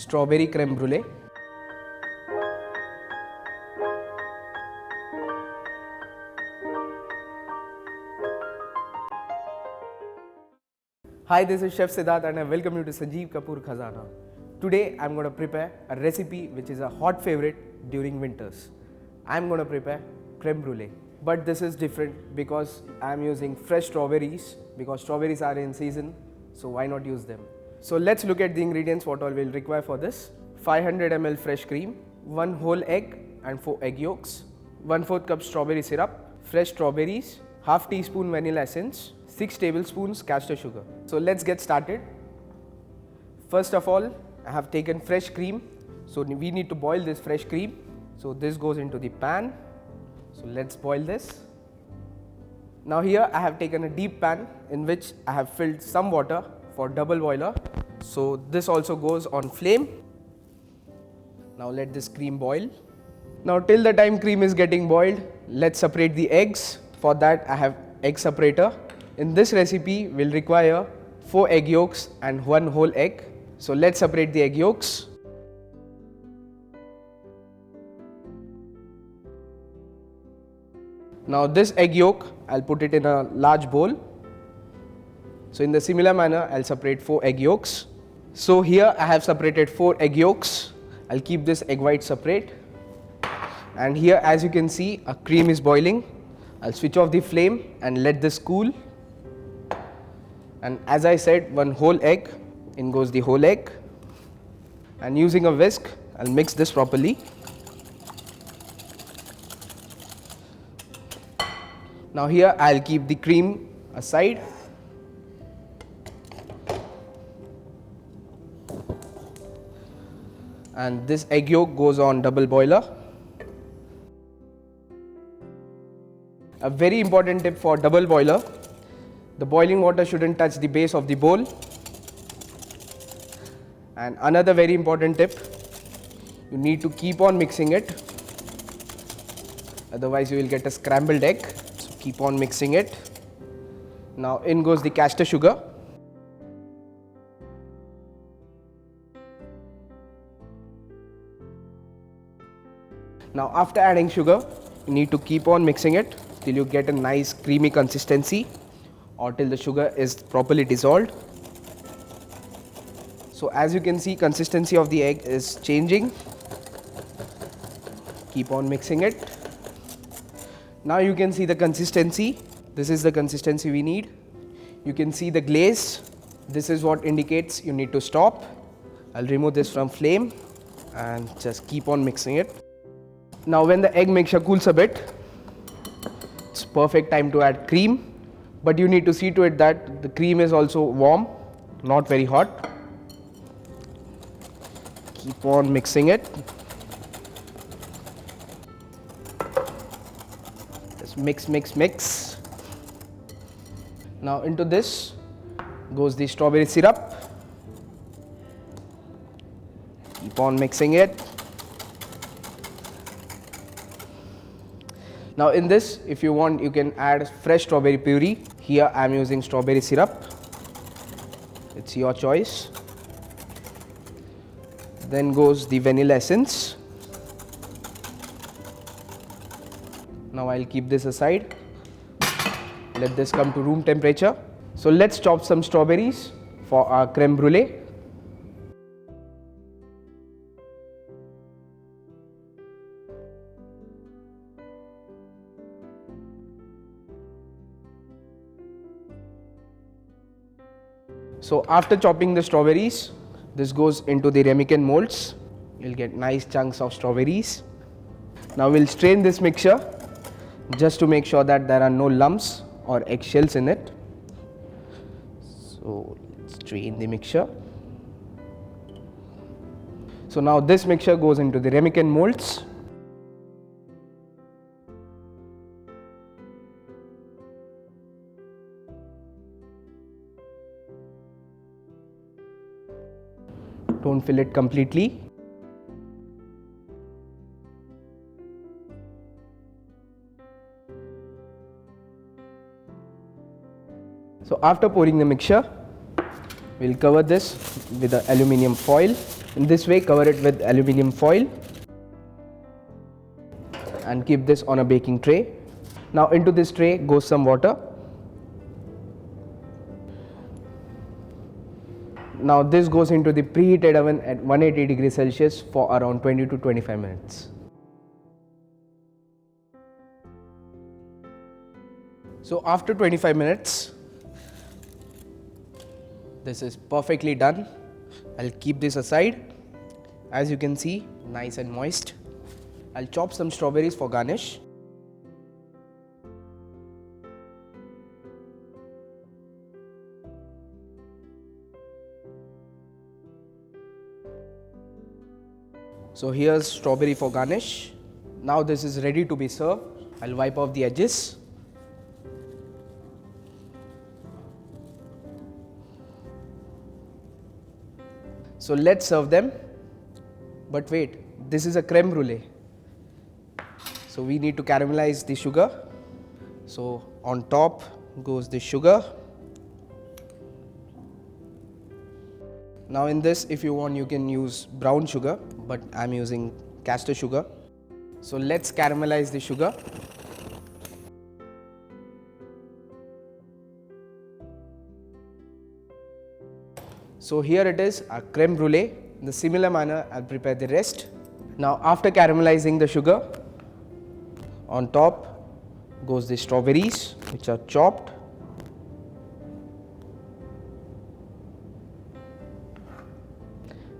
strawberry creme brulee. Hi, this is Chef Siddharth and I welcome you to Sanjeev Kapoor Khazana. Today I'm going to prepare a recipe which is a hot favorite during winters. I'm going to prepare creme brulee. But this is different because I'm using fresh strawberries because strawberries are in season, so why not use them? So let's look at the ingredients what all we'll require for this. 500 ml fresh cream, 1 whole egg and 4 egg yolks, 1/4 cup strawberry syrup, fresh strawberries, half teaspoon vanilla essence, 6 tablespoons castor sugar. So let's get started. First of all, I have taken fresh cream. So we need to boil this fresh cream. So this goes into the pan. So let's boil this. Now here I have taken a deep pan in which I have filled some water for double boiler. So this also goes on flame. Now let this cream boil. Now till the time cream is getting boiled, let's separate the eggs. For that I have egg separator. In this recipe we'll require 4 egg yolks and 1 whole egg. So let's separate the egg yolks. Now this egg yolk, I'll put it in a large bowl. So in the similar manner, I'll separate 4 egg yolks. So here I have separated 4 egg yolks. I'll keep this egg white separate. And here as you can see, a cream is boiling. I'll switch off the flame and let this cool. And as I said, 1 whole egg, in goes the whole egg. And using a whisk, I'll mix this properly. Now here I'll keep the cream aside. And this egg yolk goes on double boiler. A very important tip for double boiler, the boiling water shouldn't touch the base of the bowl. And another very important tip, you need to keep on mixing it, otherwise you will get a scrambled egg. So keep on mixing it. Now in goes the castor sugar. Now after adding sugar, you need to keep on mixing it till you get a nice creamy consistency or till the sugar is properly dissolved. So as you can see, consistency of the egg is changing. Keep on mixing it. Now you can see the consistency. This is the consistency we need. You can see the glaze. This is what indicates you need to stop. I'll remove this from flame and just keep on mixing it. Now when the egg mixture cools a bit, it's perfect time to add cream. But you need to see to it that the cream is also warm, not very hot. Keep on mixing it. Just mix, mix, mix. Now into this goes the strawberry syrup. Keep on mixing it. Now in this, if you want, you can add fresh strawberry puree. Here I am using strawberry syrup. It's your choice. Then goes the vanilla essence. Now I'll keep this aside. Let this come to room temperature. So let's chop some strawberries for our creme brulee. So after chopping the strawberries, this goes into the ramekin molds. You'll get nice chunks of strawberries. Now we'll strain this mixture just to make sure that there are no lumps or eggshells in it. So let's strain the mixture. So now this mixture goes into the ramekin molds. Don't fill it completely. So after pouring the mixture, we'll cover this with the aluminium foil. In this way, cover it with aluminium foil and keep this on a baking tray. Now into this tray goes some water. Now this goes into the preheated oven at 180 degrees Celsius for around 20 to 25 minutes. So after 25 minutes, this is perfectly done. I'll keep this aside. As you can see, nice and moist. I'll chop some strawberries for garnish. So here's strawberry for garnish. Now this is ready to be served. I'll wipe off the edges. So let's serve them. But wait, this is a creme brulee. So we need to caramelize the sugar. So on top goes the sugar. Now in this, if you want, you can use brown sugar, but I'm using castor sugar. So let's caramelize the sugar. So here it is, a creme brulee. In the similar manner, I'll prepare the rest. Now after caramelizing the sugar, on top goes the strawberries, which are chopped.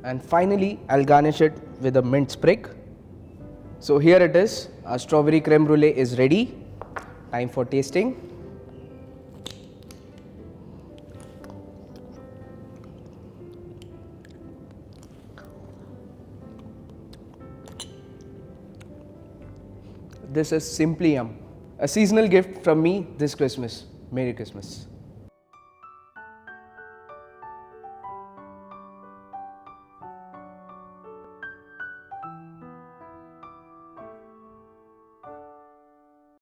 And finally, I'll garnish it with a mint sprig. So here it is, our strawberry creme brulee is ready. Time for tasting. This is simply yum. A seasonal gift from me this Christmas. Merry Christmas.